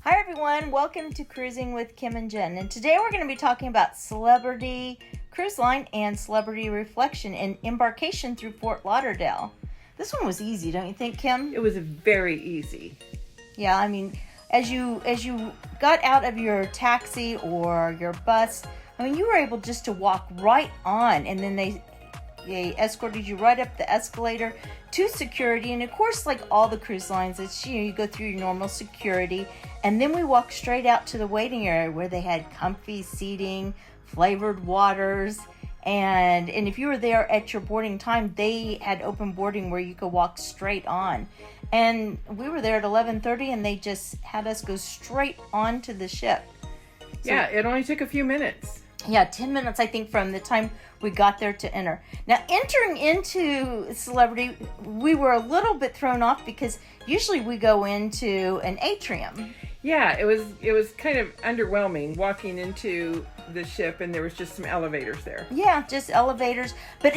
Hi everyone, welcome to Cruising with Kim and Jen. And today we're going to be talking about Celebrity Cruise Line and Celebrity Reflection and Embarkation through Fort Lauderdale. This one was easy, don't you think, Kim? It was very easy. Yeah, I mean, as you got out of your taxi or your bus, I mean, you were able just to walk right on, and then they escorted you right up the escalator to security. And of course, like all the cruise lines, it's you go through your normal security, and then we walked straight out to the waiting area where they had comfy seating, flavored waters, and if you were there at your boarding time, they had open boarding where you could walk straight on. And we were there at 11:30, and they just had us go straight onto the ship. So, yeah, it only took a few minutes. Yeah, 10 minutes, I think, from the time we got there to enter. Now, entering into Celebrity, we were a little bit thrown off because usually we go into an atrium. Yeah, it was kind of underwhelming walking into the ship, and there was just some elevators there. Yeah, just elevators. But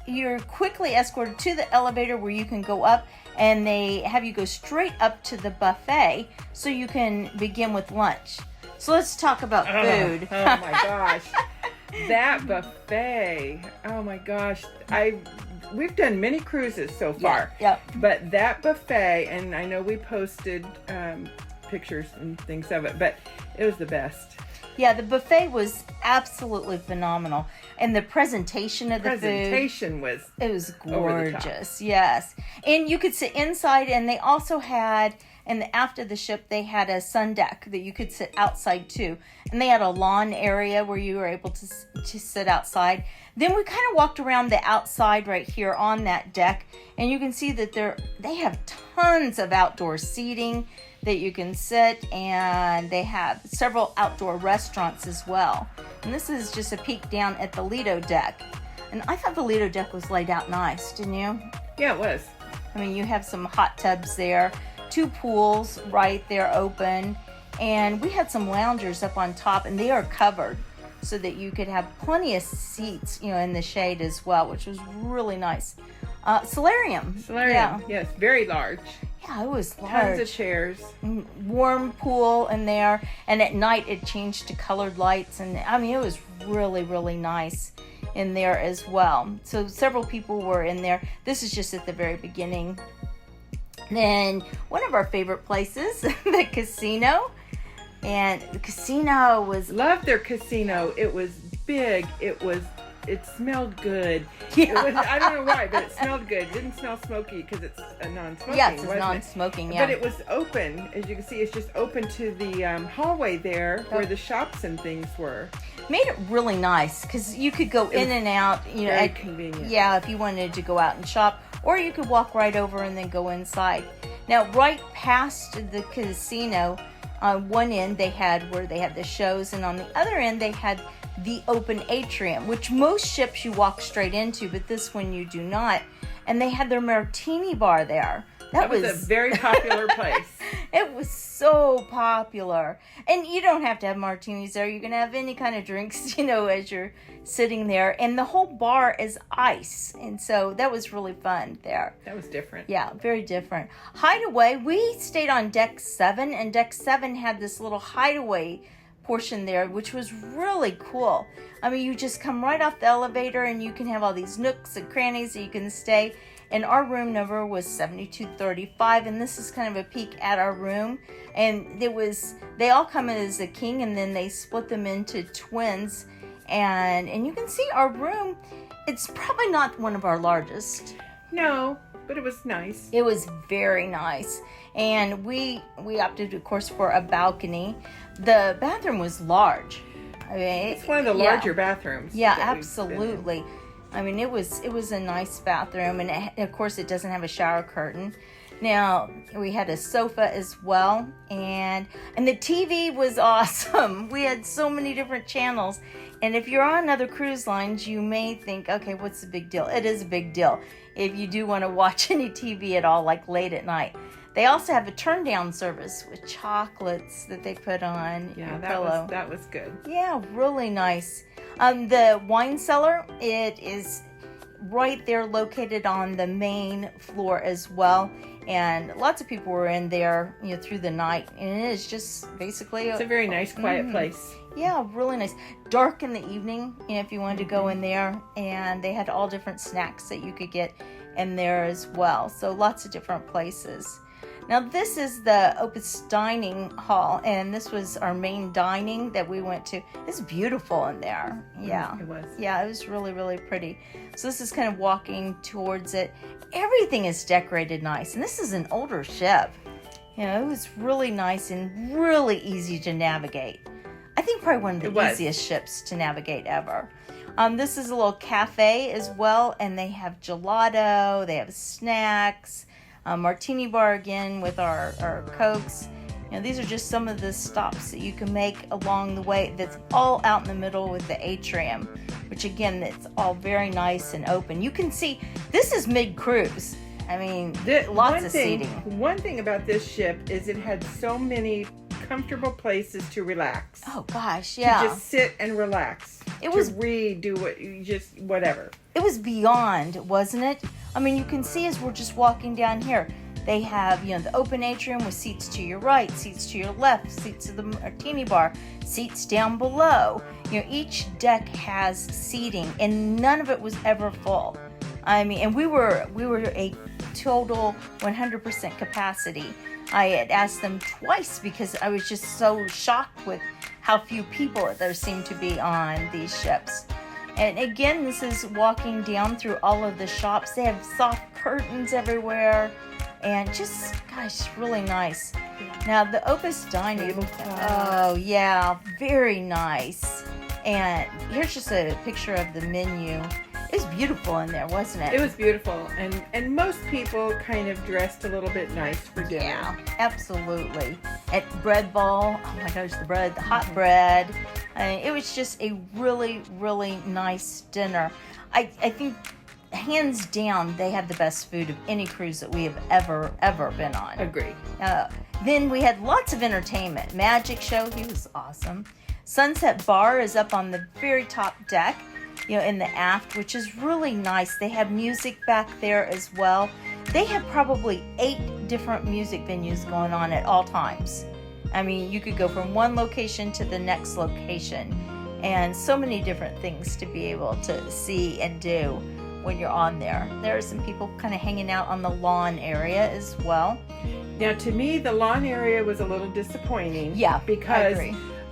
you're quickly escorted to the elevator where you can go up, and they have you go straight up to the buffet so you can begin with lunch. So let's talk about food. Oh my gosh. That buffet. Oh my gosh. We've done many cruises so far. Yeah. But that buffet, and I know we posted pictures and things of it, but it was the best. Yeah, the buffet was absolutely phenomenal. And the presentation of the presentation food, was it was gorgeous. Yes. And you could sit inside, and they also had, and after the ship, they had a sun deck that you could sit outside too. And they had a lawn area where you were able to sit outside. Then we kind of walked around the outside right here on that deck, and you can see that they have tons of outdoor seating that you can sit, and they have several outdoor restaurants as well. And this is just a peek down at the Lido deck. And I thought the Lido deck was laid out nice, didn't you? Yeah, it was. I mean, you have some hot tubs there, 2 pools right there open, and we had some loungers up on top, and they are covered so that you could have plenty of seats, in the shade as well, which was really nice. Solarium. Yeah. Yes, very large. Yeah, it was large. Tons of chairs. Warm pool in there, and at night it changed to colored lights, and I mean, it was really, really nice in there as well. So several people were in there. This is just at the very beginning. Then one of our favorite places, the casino. And the casino was... Loved their casino. It was big. It smelled good. Yeah. I don't know why, but it smelled good. It didn't smell smoky because it's a non-smoking. Yes, it's non-smoking, yeah. But it was open. As you can see, it's just open to the hallway there where the shops and things were. Made it really nice because you could go in and out. Very convenient. Yeah, if you wanted to go out and shop, or you could walk right over and then go inside. Now, right past the casino, on one end they had the shows, and on the other end they had the open atrium, which most ships you walk straight into, but this one you do not. And they had their martini bar there. That was a very popular place. It was so popular. And you don't have to have martinis there. You can have any kind of drinks, as you're sitting there. And the whole bar is ice. And so that was really fun there. That was different. Yeah, very different. Hideaway, we stayed on deck 7, and deck 7 had this little hideaway portion there, which was really cool. I mean, you just come right off the elevator, and you can have all these nooks and crannies that you can stay. And our room number was 7235, and this is kind of a peek at our room. And they all come in as a king, and then they split them into twins. And you can see our room, it's probably not one of our largest. No, but it was nice. It was very nice. And we opted, of course, for a balcony. The bathroom was large. I mean, it's one of the larger bathrooms. Yeah, absolutely. I mean, it was a nice bathroom, and of course, it doesn't have a shower curtain. Now, we had a sofa as well, and the TV was awesome. We had so many different channels, and if you're on other cruise lines, you may think, okay, what's the big deal? It is a big deal if you do want to watch any TV at all, like late at night. They also have a turn-down service with chocolates that they put on your pillow. That was good. Yeah, really nice. The wine cellar, right there located on the main floor as well. And lots of people were in there, through the night. And it is just basically... It's a very nice, quiet place. Yeah, really nice. Dark in the evening, if you wanted to go in there. And they had all different snacks that you could get in there as well. So lots of different places. Now this is the Opus Dining Hall, and this was our main dining that we went to. It's beautiful in there. Yeah. It was. Yeah, it was really, really pretty. So this is kind of walking towards it. Everything is decorated nice, and this is an older ship. It was really nice and really easy to navigate. I think probably one of the easiest ships to navigate ever. This is a little cafe as well, and they have gelato, they have snacks, martini bar again with our Cokes. These are just some of the stops that you can make along the way. That's all out in the middle with the atrium, which again, it's all very nice and open. You can see, this is mid-cruise. I mean, lots of seating. One thing about this ship is it had so many comfortable places to relax. Oh gosh, yeah. To just sit and relax. It was read, do whatever. It was beyond, wasn't it? I mean, you can see as we're just walking down here, they have, the open atrium with seats to your right, seats to your left, seats to the martini bar, seats down below. Each deck has seating, and none of it was ever full. I mean, and we were a total 100% capacity. I had asked them twice because I was just so shocked with how few people there seemed to be on these ships. And again, this is walking down through all of the shops. They have soft curtains everywhere, and just, gosh, really nice. Now, the Opus Dining, oh yeah, very nice. And here's just a picture of the menu. It was beautiful in there, wasn't it? It was beautiful, and most people kind of dressed a little bit nice for dinner. Yeah, absolutely. At Bread Ball, oh my gosh, the hot bread. It was just a really, really nice dinner. I think, hands down, they have the best food of any cruise that we have ever been on. Agree. Then we had lots of entertainment. Magic show, he was awesome. Sunset Bar is up on the very top deck, in the aft, which is really nice. They have music back there as well. They have probably 8 different music venues going on at all times. I mean, you could go from one location to the next location, and so many different things to be able to see and do when you're on there. There are some people kind of hanging out on the lawn area as well. Now, to me, the lawn area was a little disappointing. Yeah, because I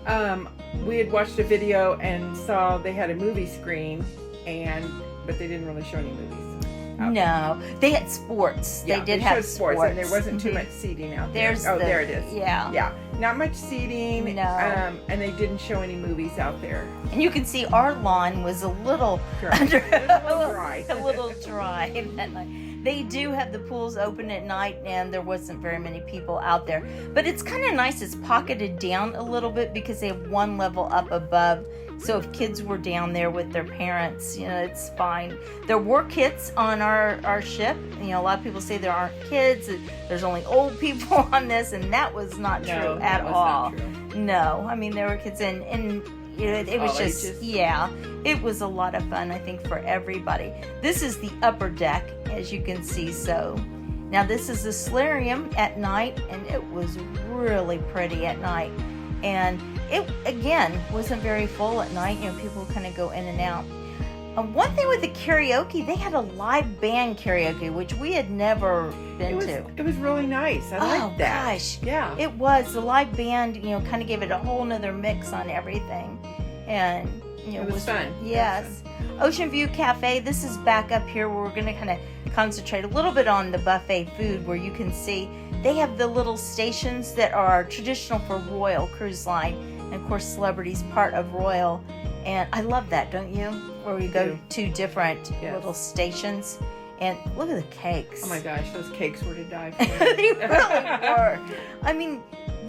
agree. We had watched a video and saw they had a movie screen, but they didn't really show any movies. No, they had sports. Yeah, they did have sports, and there wasn't too much seating out there. There it is. Yeah, not much seating. No, and they didn't show any movies out there. And you can see our lawn was a little dry. a little dry that night. They do have the pools open at night, and there wasn't very many people out there. But it's kind of nice. It's pocketed down a little bit because they have one level up above. So if kids were down there with their parents, it's fine. There were kids on our ship. A lot of people say there aren't kids. There's only old people on this, and that was not true at all. Not true. No, I mean, there were kids in. It was just, ages. Yeah, it was a lot of fun, I think, for everybody. This is the upper deck, as you can see. So now this is the solarium at night, and it was really pretty at night. And it, again, wasn't very full at night. People kind of go in and out. One thing with the karaoke, they had a live band karaoke, which we had never been to. It was really nice. I liked that. Oh, gosh. Yeah. It was. The live band, kind of gave it a whole nother mix on everything. And, it was fun. Yes. Ocean View Cafe, this is back up here where we're going to kind of concentrate a little bit on the buffet food, where you can see they have the little stations that are traditional for Royal Cruise Line. And, of course, Celebrity's part of Royal. And I love that, don't you? Where we go to different little stations. And look at the cakes. Oh my gosh, those cakes were to die for. They really were. I mean,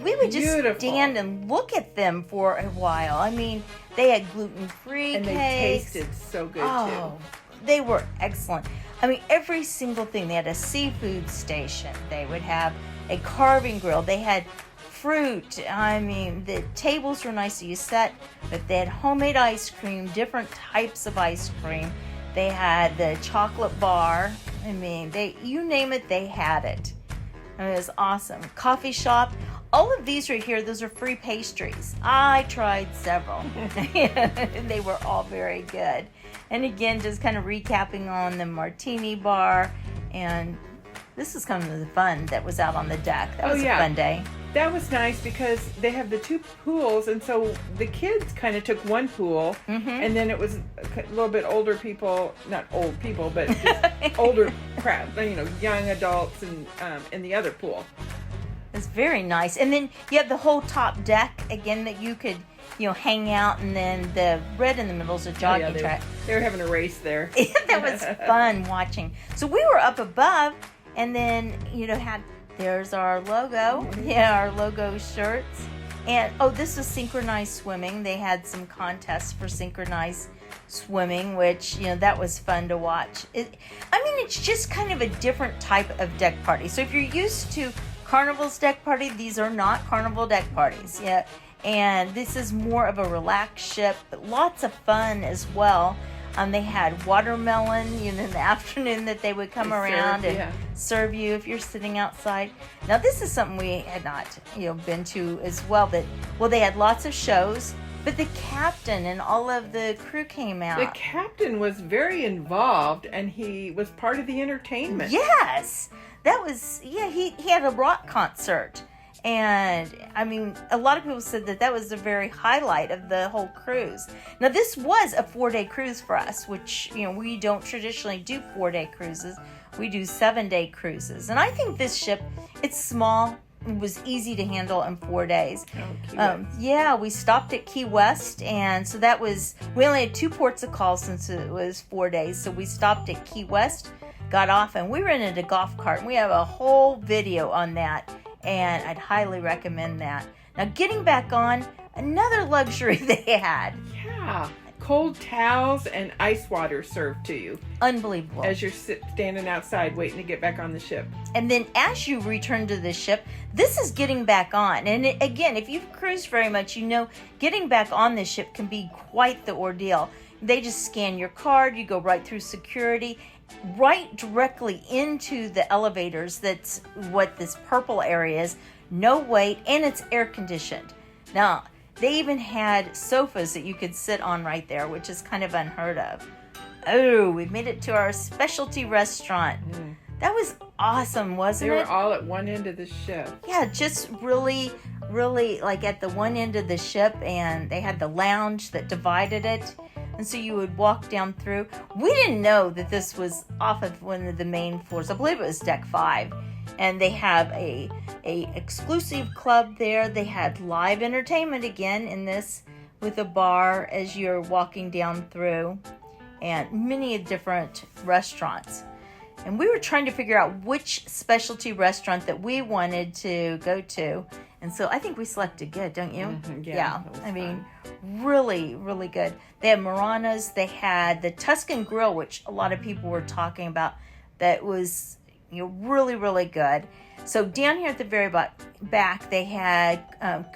we would just stand and look at them for a while. I mean, they had gluten-free cakes. And they tasted so good, too. They were excellent. I mean, every single thing. They had a seafood station. They would have a carving grill. They had fruit. I mean, the tables were nice. So you sat, but they had homemade ice cream, different types of ice cream. They had the chocolate bar. I mean, you name it, they had it. It was awesome. Coffee shop. All of these right here, those are free pastries. I tried several. They were all very good. And again, just kind of recapping on the martini bar. And this is kind of the fun that was out on the deck. That was a fun day. That was nice because they have the 2 pools, and so the kids kind of took one pool, and then it was a little bit older people, not old people, but just older crowd, young adults, and in the other pool. It's very nice. And then you have the whole top deck again that you could, hang out, and then the red in the middle is a jogging track. They were having a race there. That was fun watching. So we were up above, and then there's our logo. Our logo shirts. And this is synchronized swimming. They had some contests for synchronized swimming, which that was fun to watch. It's just kind of a different type of deck party. So if you're used to Carnival's deck party, these are not Carnival deck parties. Yeah. And this is more of a relaxed ship, but lots of fun as well. They had watermelon, in the afternoon that they would come around and serve you if you're sitting outside. Now, this is something we had not, been to as well. They had lots of shows, but the captain and all of the crew came out. The captain was very involved, and he was part of the entertainment. Yes, that was, he had a rock concert. And a lot of people said that was the very highlight of the whole cruise. Now, this was a 4-day cruise for us, which, we don't traditionally do 4-day cruises. We do 7-day cruises. And I think this ship, it's small. It was easy to handle in 4 days. We stopped at Key West. And so we only had 2 ports of call since it was 4 days. So we stopped at Key West, got off, and we rented a golf cart. And we have a whole video on that. And I'd highly recommend that. Now, getting back on, another luxury they had. Yeah. Cold towels and ice water served to you. Unbelievable. As you're standing outside waiting to get back on the ship. And then as you return to the ship, this is getting back on. And again, if you've cruised very much, getting back on the ship can be quite the ordeal. They just scan your card. You go right through security. Right directly into the elevators. That's what this purple area is. No wait, and it's air conditioned. Now, they even had sofas that you could sit on right there, which is kind of unheard of. Oh, we made it to our specialty restaurant. That was awesome, wasn't it? They were all at one end of the ship. Yeah, just really, really like at the one end of the ship, and they had the lounge that divided it. And so you would walk down through. We didn't know that this was off of one of the main floors. I believe it was deck 5. And they have a exclusive club there. They had live entertainment again in this with a bar as you're walking down through. And many different restaurants. And we were trying to figure out which specialty restaurant that we wanted to go to. And so I think we selected good, don't you? Mm-hmm, yeah. Really, really good. They had Maranas. They had the Tuscan Grill, which a lot of people were talking about. That was really, really good. So down here at the very back, they had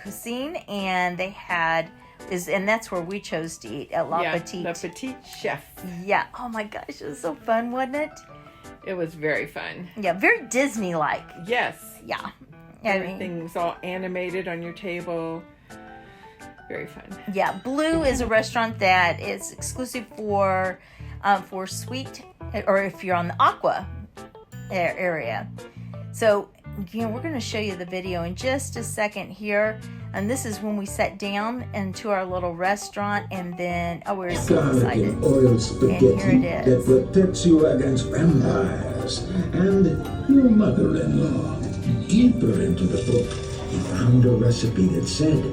cuisine, and they had and that's where we chose to eat at La Petite. La Petite Chef. Yeah. Oh my gosh, it was so fun, wasn't it? It was very fun. Yeah, very Disney-like. Yes. Yeah. Everything's all animated on your table. Very fun. Yeah, Blue is a restaurant that is exclusive for sweet, or if you're on the Aqua area. So, we're going to show you the video in just a second here. And this is when we sat down into our little restaurant, and then, we're so excited. Oil spaghetti and here it is. That protects you against vampires and your mother-in-law. Deeper into the book, he found a recipe that said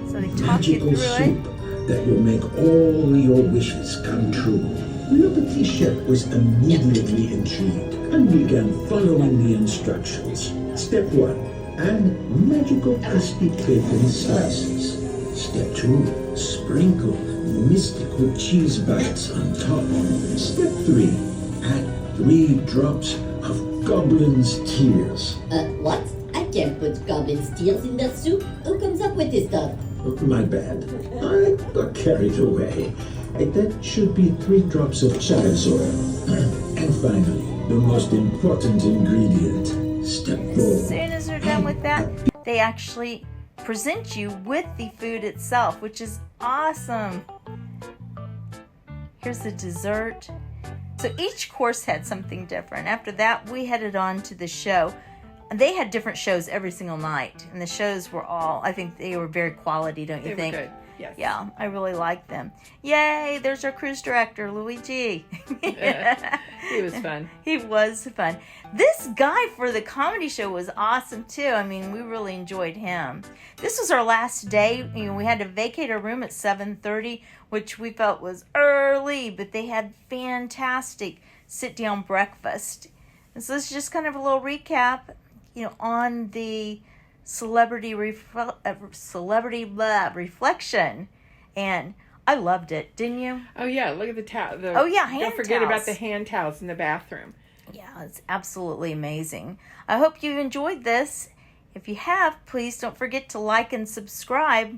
magical soup that will make all your wishes come true. Le Petit Chef was immediately intrigued and began following the instructions. Step 1. Add magical crispy bacon slices. Step 2. Sprinkle mystical cheese bites on top. Step 3. Add 3 drops of goblin's tears. What? I can't put goblin's tears in the soup. Who comes up with this stuff? My bad. I got carried away. That should be 3 drops of child's oil. And finally, the most important ingredient, step 4. As soon as they're done with that, they actually present you with the food itself, which is awesome. Here's the dessert. So each course had something different. After that, we headed on to the show. They had different shows every single night, and the shows were all, I think they were very quality, don't you think? They were good, yes. Yeah, I really liked them. Yay, there's our cruise director, Luigi. He was fun. He was fun. This guy for the comedy show was awesome, too. I mean, we really enjoyed him. This was our last day. You know, we had to vacate our room at 7:30, which we felt was early, but they had fantastic sit-down breakfast. And so this is just kind of a little recap, you know, on the Celebrity Reflection. And I loved it, didn't you? Oh, yeah, look at the towel. Oh, yeah, hand Don't forget towels. about the hand towels in the bathroom. Yeah, it's absolutely amazing. I hope you enjoyed this. If you have, please don't forget to like and subscribe.